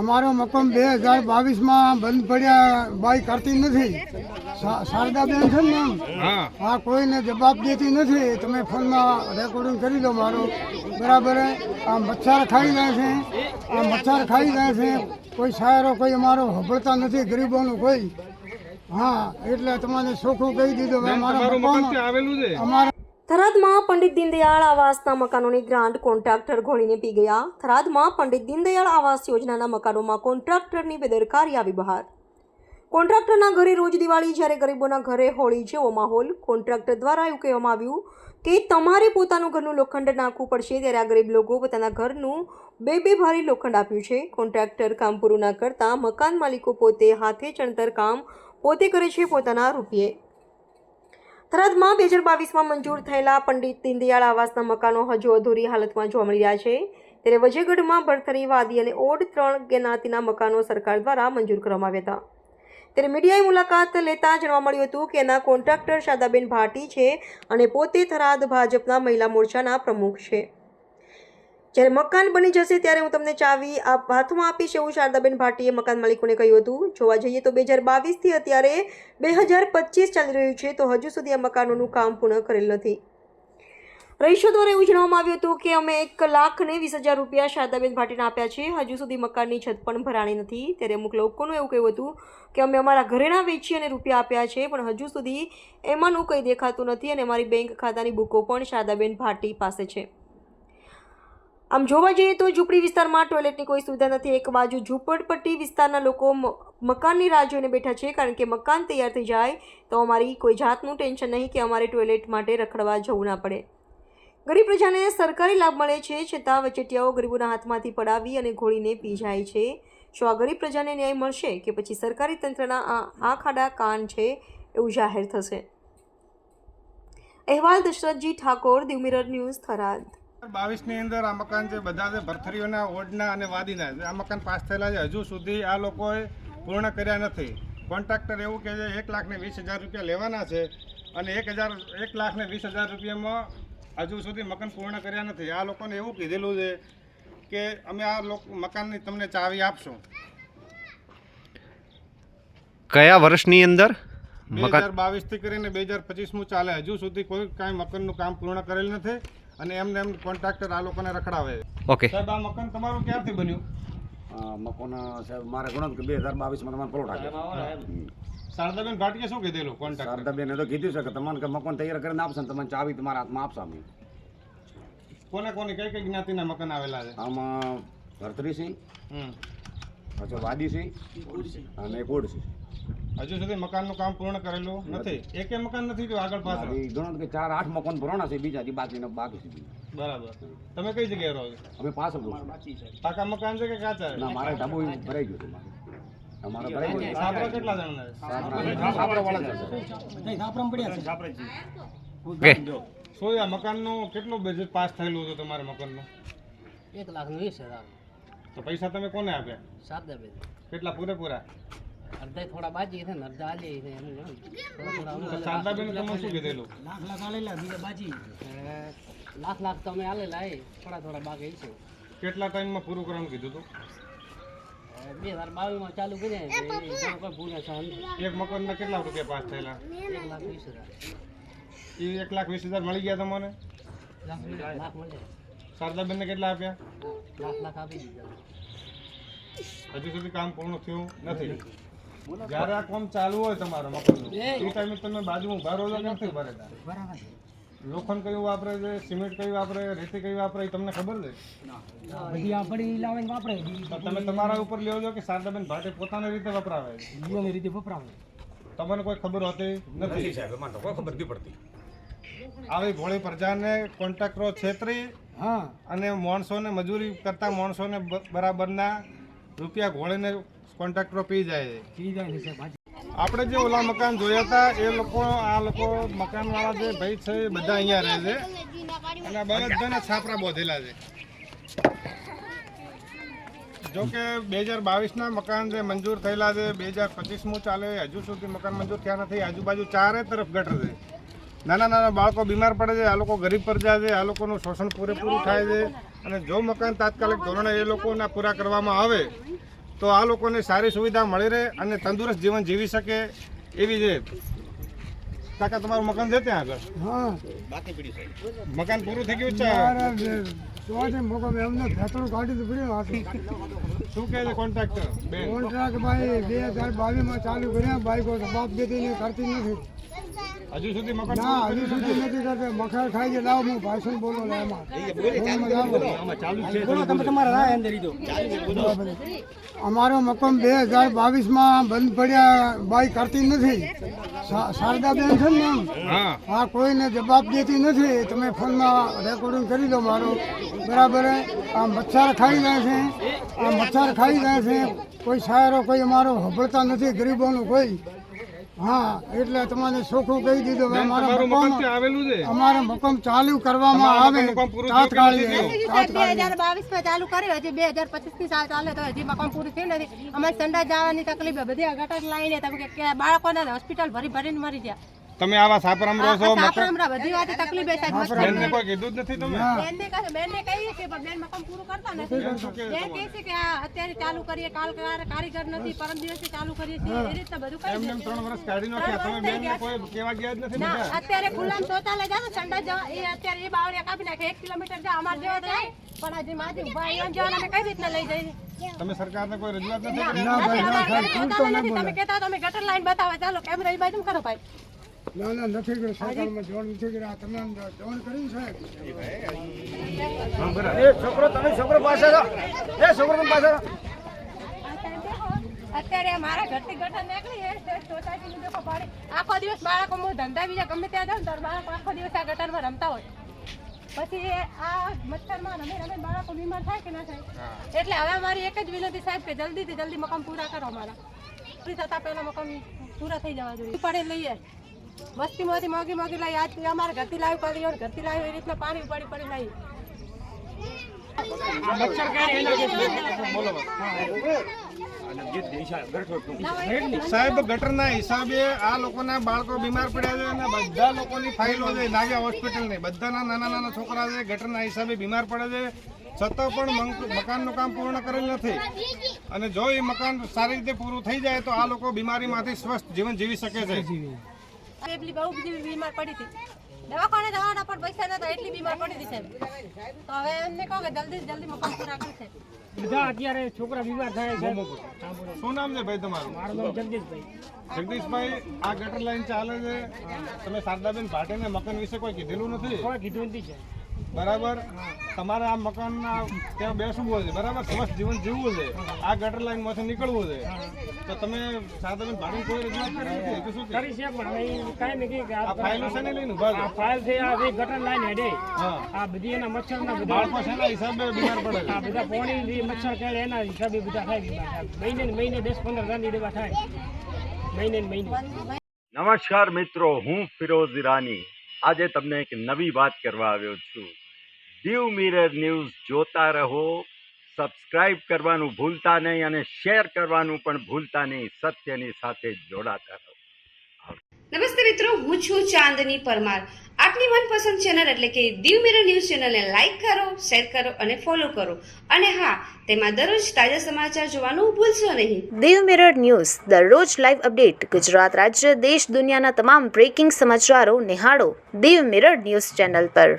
અમારો મકાન 2022 બંધ પડ્યા બાઈ કરતી નથી. શારદાબેન છે ને આ કોઈને જવાબ દેતી નથી. તમે ફોનમાં રેકોર્ડિંગ કરી લો મારો બરાબર. આ મચ્છર ખાઈ જાય છે, આ મચ્છર ખાઈ જાય છે. કોઈ શાયરો કોઈ અમારો હબળતા નથી, ગરીબોનું કોઈ. હા, એટલે તમારે ચોખ્ખું કહી દીધું. અમારા થરાદમાં પંડિત દીનદયાળ આવાસના મકાનોની ગ્રાન્ટ કોન્ટ્રાક્ટર ઘોળીને પી ગયા. થરાદમાં પંડિત દીનદયાળ આવાસ યોજનાના મકાનોમાં કોન્ટ્રાક્ટરની બેદરકારી આવી બહાર. કોન્ટ્રાક્ટરના ઘરે રોજ દિવાળી, જ્યારે ગરીબોના ઘરે હોળી જેવો માહોલ. કોન્ટ્રાક્ટર દ્વારા એવું કહેવામાં આવ્યું કે તમારે પોતાનું ઘરનું લોખંડ નાખવું પડશે, ત્યારે આ ગરીબ લોકો પોતાના ઘરનું બે ભારી લોખંડ આપ્યું છે. કોન્ટ્રાક્ટર કામ પૂરું ના કરતા મકાન માલિકો પોતે હાથે ચણતર કામ પોતે કરે છે પોતાના રૂપિયે. થરાદમાં 2022માં મંજૂર થયેલા પંડિત દીનદયાળ આવાસના મકાનો હજુ અધૂરી હાલતમાં જોવા મળી રહ્યા છે. ત્યારે વજેગઢમાં ભરથરી, વાદી અને ઓડ 3 જ્ઞાતિના મકાનો સરકાર દ્વારા મંજૂર કરવામાં આવ્યા હતા. ત્યારે મીડિયાએ મુલાકાત લેતા જાણવા મળ્યું હતું કે એના કોન્ટ્રાક્ટર શારદાબેન ભાટી છે અને પોતે થરાદ ભાજપના મહિલા મોરચાના પ્રમુખ છે. જ્યારે મકાન બની જશે ત્યારે હું તમને ચાવી હાથમાં આપીશ એવું શારદાબેન ભાટીએ મકાન માલિકોને કહ્યું હતું. જોવા જઈએ તો 2022થી અત્યારે 2025 ચાલી રહ્યું છે, તો હજુ સુધી આ મકાનોનું કામ પૂર્ણ કરેલ નથી. રહીશો દ્વારા એવું જણાવવામાં આવ્યું હતું કે અમે 1,20,000 રૂપિયા શારદાબેન ભાટીને આપ્યા છે, હજુ સુધી મકાનની છત પણ ભરાણી નથી. ત્યારે અમુક લોકોનું એવું કહ્યું હતું કે અમે અમારા ઘરેણા વેચી અને રૂપિયા આપ્યા છે, પણ હજુ સુધી એમાંનું કંઈ દેખાતું નથી અને અમારી બેંક ખાતાની બુકો પણ શારદાબેન ભાટી પાસે છે. આમ જોવા જઈએ તો ઝૂંપડી વિસ્તારમાં ટોયલેટની કોઈ સુવિધા નથી. એક બાજુ ઝૂંપડપટ્ટી વિસ્તારના લોકો મકાનની રાહ જોઈને બેઠા છે, કારણ કે મકાન તૈયાર થઈ જાય તો અમારી કોઈ જાતનું ટેન્શન નહીં કે અમારે ટોયલેટ માટે રખડવા જવું ના પડે. ગરીબ પ્રજાને સરકારી લાભ મળે છે, છતાં વચેટિયાઓ ગરીબોના હાથમાંથી પડાવી અને ઘોળીને પી જાય છે. શું આ ગરીબ પ્રજાને ન્યાય મળશે કે પછી સરકારી તંત્રના આ ખાડા કાન છે એવું જાહેર થશે? અહેવાલ દશરથજી ઠાકોર, દીવ મિરર ન્યૂઝ, થરાદ. 22ની અંદર આ મકાન છે બધા છે ભરથરીઓના, ઓડના અને વાદીના આ મકાન પાસ થયેલા છે. હજુ સુધી આ લોકોએ પૂર્ણ કર્યા નથી. કોન્ટ્રાક્ટર એવું કહે છે 1,20,000 રૂપિયા લેવાના છે અને 1,20,000 રૂપિયામાં હજુ સુધી મકાન પૂર્ણ કર્યા નથી. આ લોકોને એવું કીધેલું છે કે અમે આ મકાનની તમને ચાવી આપશું. કયા વર્ષની અંદર? 2022થી કરીને 2025 ચાલે. હજુ સુધી કોઈ કાંઈ મકાનનું કામ પૂર્ણ કરેલ નથી અને એમ કોન્ટ્રાક્ટર આ લોકોને રખડાવે. ઓકે સાહેબ, આ મકાન તમારું ક્યારથી બન્યું? મકાન સાહેબ મારે ગણો કે 2022માં તમારે પ્લોટ આપ્યો. શારદાબેન ભાટીએ શું કીધેલું કોન્ટ્રાક્ટર? શારદાબેને તો કીધું છે કે તમને કે મકાન તૈયાર કરીને આપશે ને તમને ચાવી તમારા હાથમાં આપશે અમે. કોને કઈ જ્ઞાતિના મકાન આવેલા છે? આમાં ભરતરી છે, પછી વાદી છે અને એક ઓડ છે. હજુ સુધી મકાનનું કામ પૂર્ણ કરેલું નથી. એકે મકાન નથી જો આગળ પાછળ ગણો કે 4-8 મકાન ભરવાના છે, બીજા બાકીને બાકી છે. બરાબર. તમે કઈ જગ્યાએ રહો છો? અમે પાછળ પાકા મકાન છે કે કાચા? ના, મારે ઢાબુ ભરાઈ ગયું છે. અમારે ભરાઈ ગયું. છાપરા કેટલા જણા છે? છાપરા વાળા છે. શું આ મકાનનું કેટલું બજેટ પાસ થયેલું હતું તમારા મકાનનું? 1,20,000. તો પૈસા તમે કોને આપ્યા? શારદાબેન. કેટલા પૂરેપૂરા? અડધા થોડા બાજી છે ને અડધા આલી છે. શારદાબેન તમે શું કીધેલું? લાખ તમે આલેલા એ થોડા બાકી છે. કેટલા ટાઈમમાં પૂરું કરવાનું કીધું હતું? 2022માં ચાલુ કર્યા કોઈ ભૂલે છે. એક મકાનના કેટલા રૂપિયા પાસ થયેલા? 1,20,000. એ 1,20,000 મળી ગયા તમને? લાખ મળ્યા. શારદાબેનને કેટલા આપ્યા? લાખ આપી દીધા. હજુ સુધી કામ પૂર્ણ થયું નથી. જ્યારે આ કામ ચાલુ હોય તમારા મકાનનું, એ ટાઈમે તમે બાજુમાં ઉભા રહો છો કે નથી ઉભા રહેતા? લોખંડ કયું વાપરે છે, સિમેન્ટ કયું વાપરે, રેતી કયું વાપરે, એ તમને ખબર છે? તમે તમારા ઉપર લેવો છો કે શારદાબેન ભાટી પોતાની રીતે વપરાવે છે? તમને કોઈ ખબર હોતી નથી. કોઈ ખબર નથી પડતી. આવી ભોળી પ્રજાને કોન્ટ્રાક્ટરો છેતરી અને માણસોને મજૂરી કરતા માણસોને બરાબરના રૂપિયા ઘોળીને કોન્ટ્રાક્ટરો પી જાય છે. આપણે જે ઓલા મકાન જોયા હતા એ આ લોકો મકાનવાળા જે ભાઈ છે એ બધા અહીંયા રહે છે અને બધાના છાપરા બોધેલા છે. જો કે 2022ના મકાન જે મંજૂર થયેલા છે, 2025માં ચાલે, હજુ સુધી મકાન મંજૂર થયા નથી. આજુબાજુ ચારે તરફ ગટર છે. નાના બાળકો બીમાર પડે છે, આ લોકો ગરીબ પ્રજા છે, આ લોકોનું શોષણ પૂરેપૂરું થાય છે. અને જો મકાન તાત્કાલિક ધોરણે એ લોકોના પૂરા કરવામાં આવે તો આ લોકોને સારી સુવિધા મળી રહે અને તંદુરસ્ત જીવન જીવી શકે એવી છે. કાકા તમારું મકાન છે ત્યાં આગળ? હા મકાન પૂરું થઈ ગયું છે? મોકો એમને ભેતરું કાઢી તો પડ્યું હતું. શું કહે છે કોન્ટ્રાક્ટર બેન? કોન્ટ્રાક્ટ ભાઈ 2022 ચાલુ કર્યા, બાઈકો બાપ દેતી કરતી નથી. હજુ સુધી મકાન ના પૂરું હજુ કર્યું સુધી નથી? નથી કરતા. મખાર ખાઈ જાય. લાવ હું ભાષણ બોલો લે એમાં અમારો મકાન 2022માં બંધ પડ્યા, બાઈ કરતી નથી. શારદાબેન છે ને એમ, હા. હા કોઈને જવાબ દેતી નથી. તમે ફોનમાં રેકોર્ડિંગ કરી લો મારો, બરાબર હે? આ મચ્છર ખાઈ જાય છે, આ મચ્છર ખાઈ જાય છે. કોઈ શાયરો કોઈ અમારો હંભળતા નથી, ગરીબોનું કોઈ. હા એટલે તમારે ચોખ્ખું કહી દીધું. હવે તમારું અમારા મકાન મકાન ત્યાં આવેલું છે? અમારા મકાન ચાલુ કરવામાં આવે તમારું મકાન પૂરું થયું કે નથી તાત્કાલિક. થયું? 2022 ચાલુ કર્યું, હજી 2025 થી સાલ ચાલે તો હજી મકાન પૂરું થયું નથી. અમારે સંડા જવાની તકલીફ છે. બધી ગટર લાઈને તમે કે બાળકોને હોસ્પિટલ ભરીને મરી ગયા. તમે આવા સાપરામ રહો છો? મકાન સાપરામરા બધી વાત તકલીફ છે સાહેબ. બેનને કોઈ કીધું જ નથી તમે? બેનને કહીએ કે બેન મકાન પૂરું કરતા નથી. બેન કહે છે કે આ અત્યારે ચાલુ કરીએ, કારીગર નથી, પરમ દિવસે ચાલુ કરીએ છીએ. એ રીતે બધું કરી એમને 3 વર્ષ કાઢી નાખ્યા. તમે બેનને કોઈ કહેવા ગયા જ નથી ના બધા? અત્યારે ખુલ્લામાં શૌચાલય જાઓ સંડા જવા એ અત્યારે એ બાવળિયા કાપી નાખે. 1 કિલોમીટર જાય અમારે જેવા જાય પણ હજી માજી ઉભા અહીંયા જવાના અમે કઈ રીતના લઈ જઈએ? તમે સરકારને કોઈ રજૂઆત નથી કરી? ના ભાઈ ના સાહેબ, શૌચાલય નથી. તમે કહેતા તમે ગટર લાઈન બતાવો, ચાલો કેમેરા એ બાજુ કરો ભાઈ. ના ના નથી કર્યું. સરકારમાં જોડ નથી કર્યા. તમે જોડ કરી સાહેબ. અત્યારે મારા ઘરથી ગટર નીકળી છે, સોસાયટીની દેખો પાડી. આખો દિવસ બાળકો હું ધંધા બીજા ગમે ત્યાં જાઉં તો બાળકો આખો દિવસ આ ગટરમાં રમતા હોય. પછી આ મચ્છરમાં રમે બાળકો બીમાર થાય કે ના થાય. એટલે હવે અમારી એક જ વિનંતી સાહેબ કે જલ્દીથી જલ્દી મકાન પૂરા કરો અમારા. પૂરી થતા પહેલા મકાન પૂરા થઈ જવા જોઈએ. પડે લઈએ વસ્તીમાંથી મોગી લઈ આજ અમારે ઘરથી લાવી પડી ઘરથી લાવી એ રીતના પાણી પડી લઈ. સાહેબ ગટરના હિસાબે આ લોકોના બાળકો બીમાર પડ્યા છે અને બધા લોકોની ફાઇલો છે નાવ્યા હોસ્પિટલની. બધાના નાના છોકરા છે ગટરના હિસાબે બીમાર પડે છે, છતાં પણ મકાનનું કામ પૂર્ણ કરેલ નથી. અને જો એ મકાન સારી રીતે પૂરું થઈ જાય તો આ લોકો બીમારીમાંથી સ્વસ્થ જીવન જીવી શકે છે. એટલી બહુ બધી બીમાર પડી હતી, દવાખાને જવાના પણ પૈસા નતા, એટલી બીમાર પડી હતી સાહેબ. તો હવે એમને કહો કે જલ્દી મકાન પૂરા કરશે. બધા અત્યારે છોકરા બીમાર થાય છે. શું નામ છે ભાઈ તમારું? મારું નામ જગદીશભાઈ. જગદીશભાઈ, આ ગટર લાઈન ચાલે છે, તમે શારદાબેન ભાટેને મકાન વિશે કોઈ કીધેલું નથી? કોઈ કીધું નથી છે. બરાબર. તમારે આ મકાનના ત્યાં બેસવું છે, બરાબર, સ્વસ્થ જીવન જીવવું છે, આ ગટર લાઈન માંથી નીકળવું છે, તો તમે શારદાબેન ભાટી કોઈ રજૂઆત કરી નથી કે શું છે? કરી છે પણ હવે કાંઈ નથી કે આ ફાઇલો છે ને લઈને ઉભા આ છો? ફાઇલ છે, આ જે ગટર લાઈન હેડે હા. આ બધી એના મચ્છરના બધા બાળકો શેના હિસાબે બીમાર પડે છે? આ બધા પોણી જે મચ્છર કેળે એના હિસાબે બધા થાય બીમાર થાય. મહિને 10-15 હજારની દવા થાય મહિને. નમસ્કાર મિત્રો, હું ફિરોઝ ઈરાની આજે તમને એક નવી વાત કરવા આવ્યો છું. દીવ મિરર ન્યૂઝ જોતા રહો, સબસ્ક્રાઇબ કરવાનું ભૂલતા નહીં અને શેર કરવાનું પણ ભૂલતા નહીં. સત્યની સાથે જોડાતા રહો. નમસ્તે મિત્રો, હું છું ચાંદની પરમાર. આપની મનપસંદ ચેનલ એટલે કે દીવ મિરર ન્યૂઝ ચેનલને લાઈક કરો, શેર કરો અને ફોલો કરો. અને હા, તેમાં દરરોજ તાજા સમાચાર જોવાનું ભૂલશો નહીં. દીવ મિરર ન્યૂઝ દરરોજ લાઈવ અપડેટ. ગુજરાત રાજ્ય, દેશ, દુનિયાના તમામ બ્રેકિંગ સમાચારો નિહાળો દીવ મિરર ન્યૂઝ ચેનલ પર.